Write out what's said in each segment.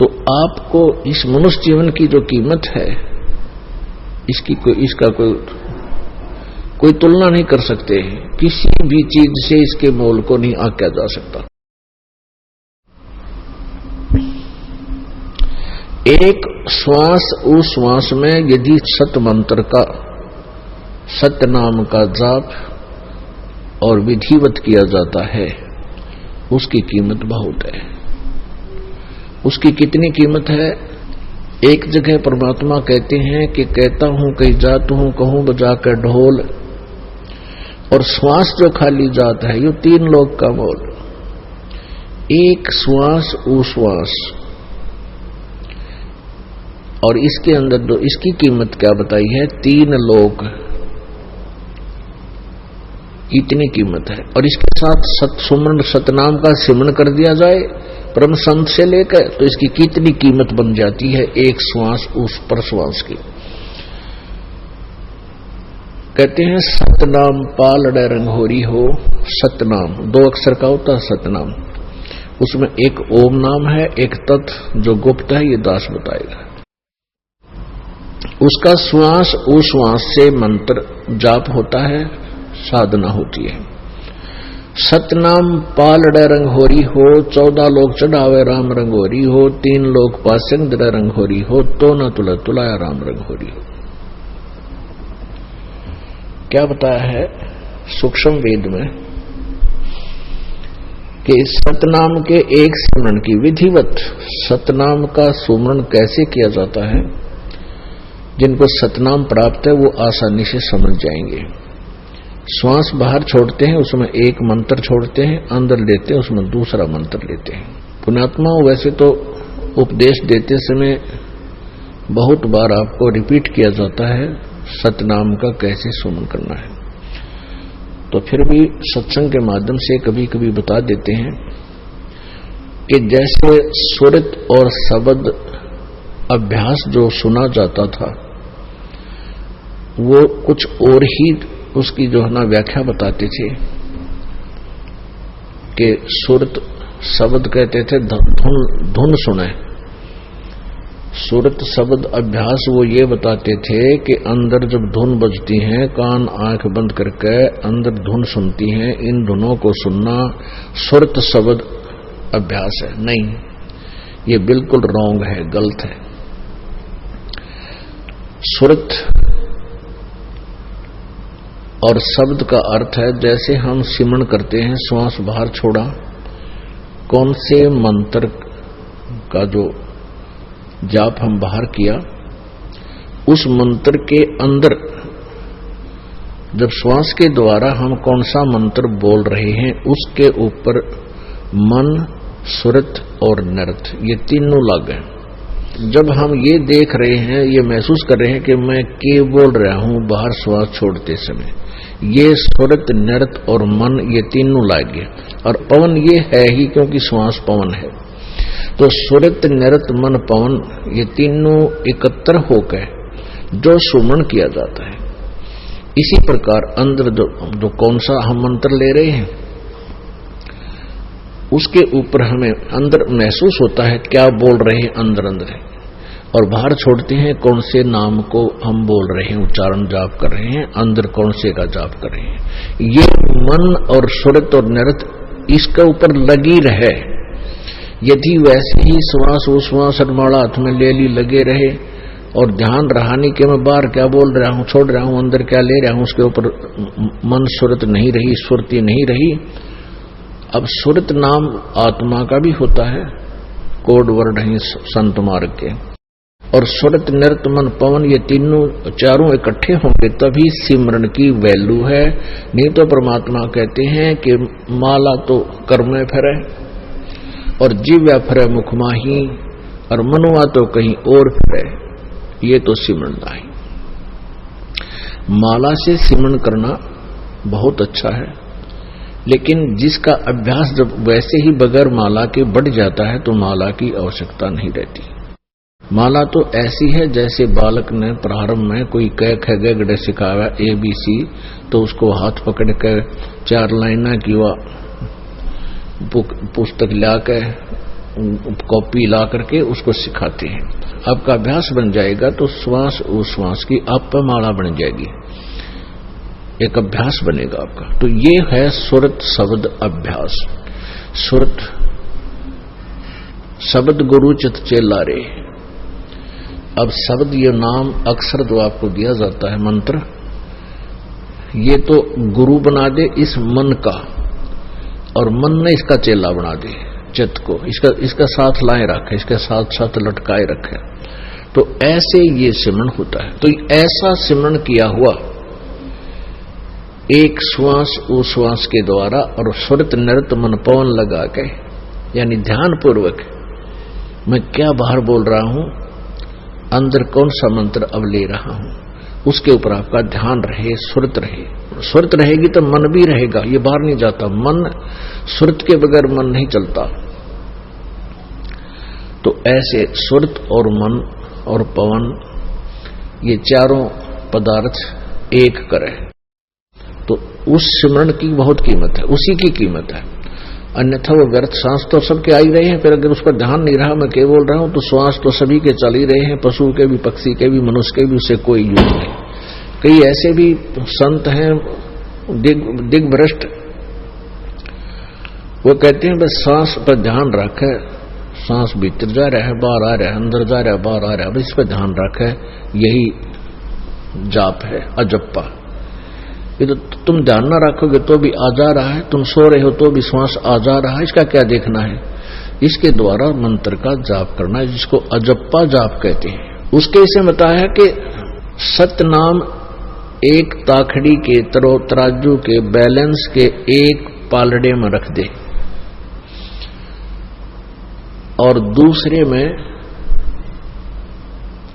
तो आपको इस मनुष्य जीवन की जो कीमत है इसका कोई तुलना नहीं कर सकते। किसी भी चीज से इसके मोल को नहीं आंका जा सकता। एक श्वास उस श्वास में यदि सत मंत्र का, सत्य नाम का जाप और विधिवत किया जाता है, उसकी कीमत बहुत है। उसकी कितनी कीमत है? एक जगह परमात्मा कहते हैं कि कहता हूं कहीं जात हूं, कहूं बजा कर ढोल, और श्वास जो खाली जात है ये 3 लोक का मोल। एक श्वास उश्वास, और इसके अंदर जो इसकी कीमत क्या बताई है? 3 लोक, इतनी कीमत है। और इसके साथ सत्सुमरण सतनाम का सिमरण कर दिया जाए परम संत से लेकर, तो इसकी कितनी कीमत बन जाती है एक श्वास उस पर श्वास की। कहते हैं सतनाम पाल रंगोरी हो। सतनाम 2 अक्षर का होता है सतनाम, उसमें एक ओम नाम है, एक तत् जो गुप्त है, ये दास बताएगा। उसका श्वास उश्वास से मंत्र जाप होता है, साधना होती है। सतनाम पाल रंगोरी हो, 14 लोग चढ़ावे राम रंगोरी हो, 3 लोग पासंग रंगोरी हो, तो न तुला तुलाया राम रंगोरी हो। क्या बताया है सूक्ष्म वेद में कि सतनाम के एक स्मरण की विधिवत, सतनाम का सुमरण कैसे किया जाता है, जिनको सतनाम प्राप्त है वो आसानी से समझ जाएंगे। श्वास बाहर छोड़ते हैं, उसमें एक मंत्र छोड़ते हैं, अंदर लेते हैं, उसमें दूसरा मंत्र लेते हैं। पुण्यात्मा वैसे तो उपदेश देते समय बहुत बार आपको रिपीट किया जाता है सतनाम का कैसे सुमन करना है, तो फिर भी सत्संग के माध्यम से कभी कभी बता देते हैं कि जैसे सुरत और शब्द अभ्यास जो सुना जाता था वो कुछ और ही उसकी जो है ना व्याख्या बताते थे कि सुरत शब्द कहते थे धुन सुने। सुरत शब्द अभ्यास वो ये बताते थे कि अंदर जब धुन बजती है, कान आंख बंद करके अंदर धुन सुनती हैं, इन धुनों को सुनना सुरत शब्द अभ्यास है। नहीं, ये बिल्कुल रॉन्ग है, गलत है। सुरत और शब्द का अर्थ है जैसे हम सिमरण करते हैं, श्वास बाहर छोड़ा, कौन से मंत्र का जो जाप हम बाहर किया, उस मंत्र के अंदर जब श्वास के द्वारा हम कौन सा मंत्र बोल रहे हैं, उसके ऊपर मन, सुरत और नृत, ये तीनों लग हैं। जब हम ये देख रहे हैं, ये महसूस कर रहे हैं कि मैं के बोल रहा हूं बाहर श्वास छोड़ते समय, ये सुरत नृत और मन ये तीनों लागे, और पवन ये है ही क्योंकि श्वास पवन है। तो सुरत नृत मन पवन ये तीनों एकत्र होकर जो सुमरण किया जाता है, इसी प्रकार अंदर जो कौन सा हम मंत्र ले रहे हैं उसके ऊपर हमें अंदर महसूस होता है क्या बोल रहे हैं अंदर अंदर है, और बाहर छोड़ते हैं कौन से नाम को हम बोल रहे हैं, उच्चारण जाप कर रहे हैं, अंदर कौन से का जाप कर रहे हैं। ये मन और सुरत और नृत इसके ऊपर लगी रहे। यदि वैसे ही श्वास उश्वास माला हाथ में ले ली लगे रहे और ध्यान रहानी के मैं बाहर क्या बोल रहा हूं, छोड़ रहा हूं, अंदर क्या ले रहा हूं, उसके ऊपर मन सुरत नहीं रही, सुरती नहीं रही। अब सुरत नाम आत्मा का भी होता है, कोड वर्ड है संत मार्ग के, और सुरत नृत मन पवन ये तीनों चारों इकट्ठे होंगे तभी सिमरन की वैल्यू है। नहीं तो परमात्मा कहते हैं कि माला तो कर्म में फिरे और जीव्या फिरे मुख माही, और मनुआ तो कहीं और फिरे, ये तो सिमरन नहीं। माला से सिमरन करना बहुत अच्छा है, लेकिन जिसका अभ्यास जब वैसे ही बगैर माला के बढ़ जाता है तो माला की आवश्यकता नहीं रहती। माला तो ऐसी है जैसे बालक ने प्रारंभ में कोई क ख ग घ सिखाया ABC, तो उसको हाथ पकड़ कर 4 लाइना की वह पुस्तक ला के कॉपी ला करके उसको सिखाते हैं। आपका अभ्यास बन जाएगा तो श्वास उश्वास की आप पर माला बन जाएगी, एक अभ्यास बनेगा आपका। तो ये है सुरत शब्द अभ्यास। सुरत शब्द गुरु चित चेला रे। अब शब्द ये नाम अक्षर जो आपको दिया जाता है मंत्र, ये तो गुरु बना दे इस मन का, और मन ने इसका चेला बना दे चित्त को, इसका साथ लाए रखे, इसके साथ साथ लटकाए रखे। तो ऐसे ये सिमरण होता है। तो ऐसा सिमरण किया हुआ एक श्वास उश्वास के द्वारा और सुरत नृत मन पवन लगा के, यानी ध्यान पूर्वक मैं क्या बाहर बोल रहा हूं, अंदर कौन सा मंत्र अब ले रहा हूं, उसके ऊपर आपका ध्यान रहे, सुरत रहे। सुरत रहेगी तो मन भी रहेगा, ये बाहर नहीं जाता। मन सुरत के बगैर मन नहीं चलता। तो ऐसे सुरत और मन और पवन ये चारों पदार्थ एक करे तो उस सिमरण की बहुत कीमत है, उसी की कीमत है। अन्यथा वो व्यर्थ। सांस तो सबके आ ही रहे हैं, फिर अगर उसका ध्यान नहीं रहा, मैं क्या बोल रहा हूं, तो श्वास तो सभी के चल ही रहे हैं, पशु के भी, पक्षी के भी, मनुष्य के भी, उससे कोई यूज नहीं। कई ऐसे भी संत हैं दिग्भ्रष्ट, वो कहते हैं बस सांस पर ध्यान रखे, सांस भीतर जा रहा है, बाहर आ रहा है, अंदर जा रहा है, बाहर आ रहा है, बस इस पर ध्यान रखे, यही जाप है, अजप्पा। ये तो तुम ध्यान ना रखोगे तो भी आ जा रहा है, तुम सो रहे हो तो भी श्वास आ जा रहा है, इसका क्या देखना है? इसके द्वारा मंत्र का जाप करना है, जिसको अजप्पा जाप कहते हैं। उसके इसे बताया कि सतनाम एक ताखड़ी के तराजू के बैलेंस के एक पालड़े में रख दे और दूसरे में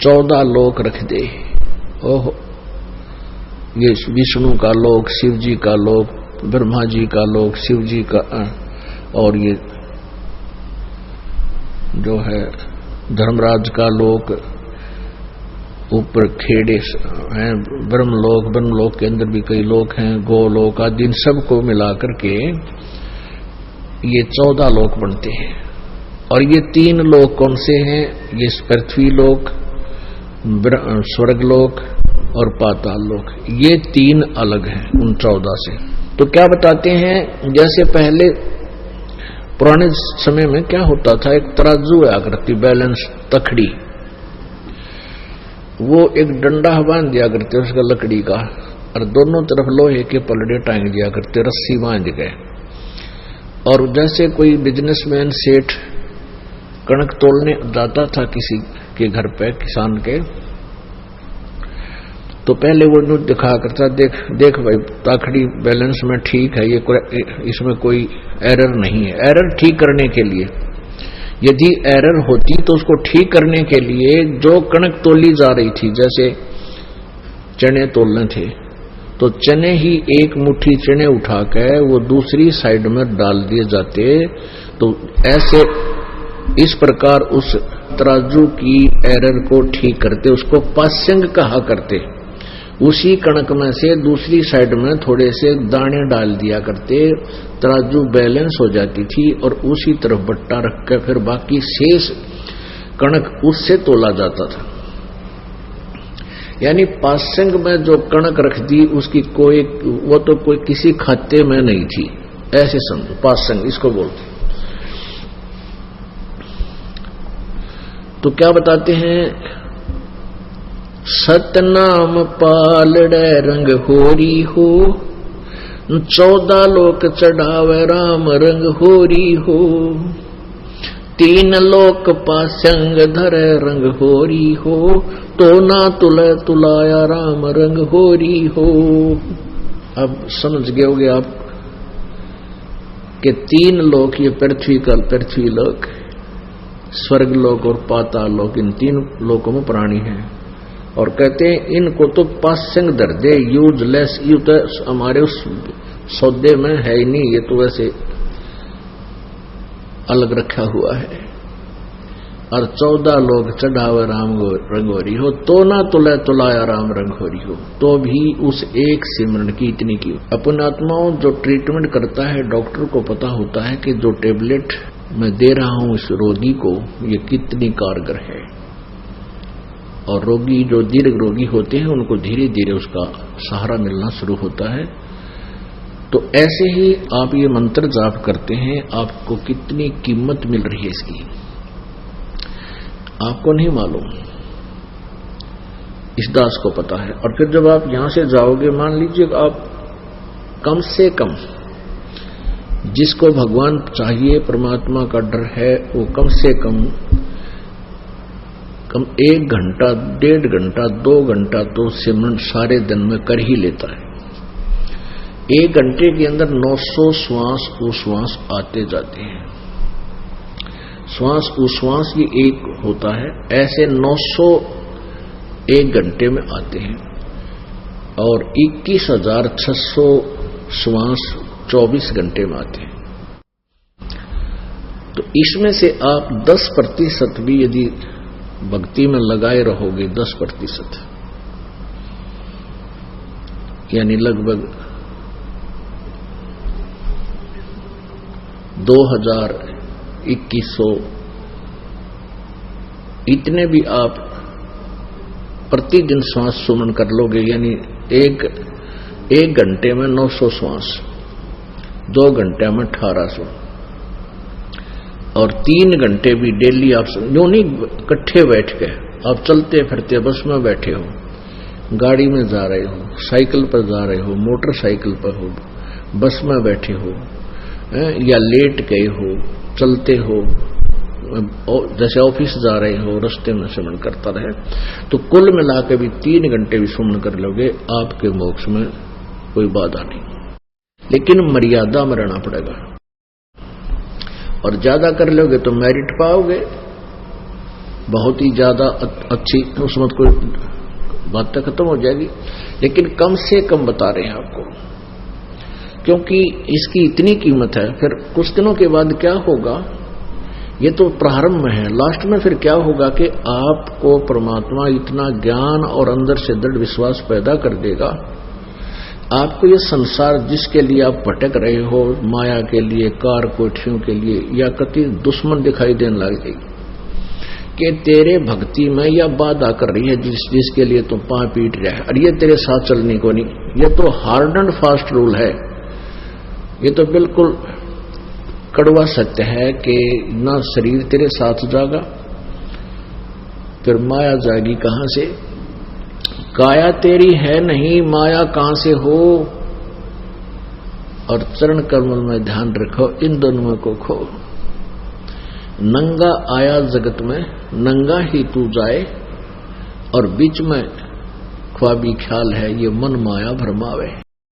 14 लोक रख दे। ओहो, ये विष्णु का लोक, शिव जी का लोक, ब्रह्मा जी का लोक, शिव जी का, और ये जो है धर्मराज का लोक, ऊपर खेड़े हैं ब्रह्मलोक के अंदर भी कई लोक हैं, गोलोक आदि, इन सबको मिलाकर के ये 14 लोक बनते हैं। और ये 3 लोक कौन से हैं? ये पृथ्वी लोक, स्वर्ग लोक और पाताल लोक, ये 3 अलग हैं उन 14 से। तो क्या बताते हैं, जैसे पहले पुराने समय में क्या होता था, एक तराजू आकृति बैलेंस तखड़ी, वो एक डंडा बांध दिया करते उसका लकड़ी का, और दोनों तरफ लोहे के पलड़े टांग दिया करते, रस्सी बांध गए। और जैसे कोई बिजनेसमैन सेठ कणक तोलने जाता था किसी के घर पे, किसान के, तो पहले वो न्यूज दिखा करता, देख भाई ताखड़ी बैलेंस में ठीक है, ये इसमें कोई एरर नहीं है। एरर ठीक करने के लिए, यदि एरर होती तो उसको ठीक करने के लिए जो कणक तोली जा रही थी, जैसे चने तोलने थे, तो चने ही एक मुट्ठी चने उठाकर वो दूसरी साइड में डाल दिए जाते। तो ऐसे इस प्रकार उस तराजू की एरर को ठीक करते, उसको पास्यंग कहा करते। उसी कणक में से दूसरी साइड में थोड़े से दाने डाल दिया करते, तराजू बैलेंस हो जाती थी, और उसी तरफ बट्टा रखकर फिर बाकी शेष कणक उससे तोला जाता था। यानी पास्यंग में जो कणक रख दी उसकी कोई, वो तो कोई किसी खाते में नहीं थी, ऐसे समझो, पास्यंग इसको बोलते। तो क्या बताते हैं, सतनाम पालड़े रंग होरी हो, 14 लोक चढ़ावे राम रंग होरी हो, 3 लोक पास्यंग धरे रंग होरी हो, तो ना तुले तुलाया राम रंग होरी हो। अब समझ गए होगे आप कि 3 लोक, ये पृथ्वी लोक, स्वर्ग लोक और पाताल लोक, इन 3 लोकों में प्राणी हैं। और कहते हैं इनको तो पास्यंग धर दे, यूजलेस, यू तो हमारे उस सौदे में है ही नहीं, ये तो वैसे अलग रखा हुआ है। और 14 लोग चढ़ावे राम रंगोरी हो, तो ना तुला तुलाया राम रंगोरी हो, तो भी उस एक सिमरण की इतनी की। अपन आत्माओं जो ट्रीटमेंट करता है, डॉक्टर को पता होता है कि जो टेबलेट मैं दे रहा हूं इस रोगी को, ये कितनी कारगर है। और रोगी जो दीर्घ रोगी होते हैं उनको धीरे धीरे उसका सहारा मिलना शुरू होता है। तो ऐसे ही आप ये मंत्र जाप करते हैं, आपको कितनी कीमत मिल रही है इसकी आपको नहीं मालूम, इस दास को पता है। और फिर जब आप यहां से जाओगे, मान लीजिए आप कम से कम, जिसको भगवान चाहिए, परमात्मा का डर है, वो कम से कम 1 घंटा, 1.5 घंटा, 2 घंटा तो सिमरन सारे दिन में कर ही लेता है। 1 घंटे के अंदर 900 श्वास उश्वास आते जाते हैं। श्वास उश्वास ये एक होता है, ऐसे 900 1 घंटे में आते हैं। और 21,600 श्वास 24 घंटे में आते हैं। तो इसमें से आप 10% भी यदि भक्ति में लगाए रहोगे, 10%, यानी लगभग 2000, 2100, इतने भी आप प्रतिदिन श्वास सुमन कर लोगे, यानी एक घंटे में 900 श्वास, 2 घंटे में 1800, और 3 घंटे भी डेली आप यूं नहीं इकट्ठे बैठ के, आप चलते फिरते बस में बैठे हो, गाड़ी में जा रहे हो, साइकिल पर जा रहे हो, मोटरसाइकिल पर हो, बस में बैठे हो, या लेट गए हो, चलते हो, जैसे ऑफिस जा रहे हो, रास्ते में सुमन करता रहे, तो कुल मिला के भी 3 घंटे भी सुमन कर लोगे, आपके मोक्ष में कोई बाधा नहीं। लेकिन मर्यादा में रहना पड़ेगा, और ज्यादा कर लोगे तो मेरिट पाओगे, बहुत ही ज्यादा अच्छी, उसमें कोई बात खत्म हो जाएगी। लेकिन कम से कम बता रहे हैं आपको, क्योंकि इसकी इतनी कीमत है। फिर कुछ दिनों के बाद क्या होगा, ये तो प्रारंभ में है, लास्ट में फिर क्या होगा कि आपको परमात्मा इतना ज्ञान और अंदर से दृढ़ विश्वास पैदा कर देगा, आपको ये संसार जिसके लिए आप भटक रहे हो, माया के लिए, कार कोठियों के लिए, या कति दुश्मन दिखाई देने लग जाएगी कि तेरे भक्ति में या बाधा कर रही है, जिसके लिए तुम पांव पीट रहा है, और ये तेरे साथ चलने को नहीं। ये तो हार्ड एंड फास्ट रूल है, ये तो बिल्कुल कड़वा सत्य है कि ना शरीर तेरे साथ जागा, फिर माया जाएगी कहां से। काया तेरी है नहीं, माया कहां से हो। और चरण कमल में ध्यान रखो, इन दोनों को खो। नंगा आया जगत में, नंगा ही तू जाए, और बीच में ख्वाबी ख्याल है, ये मन माया भरमावे।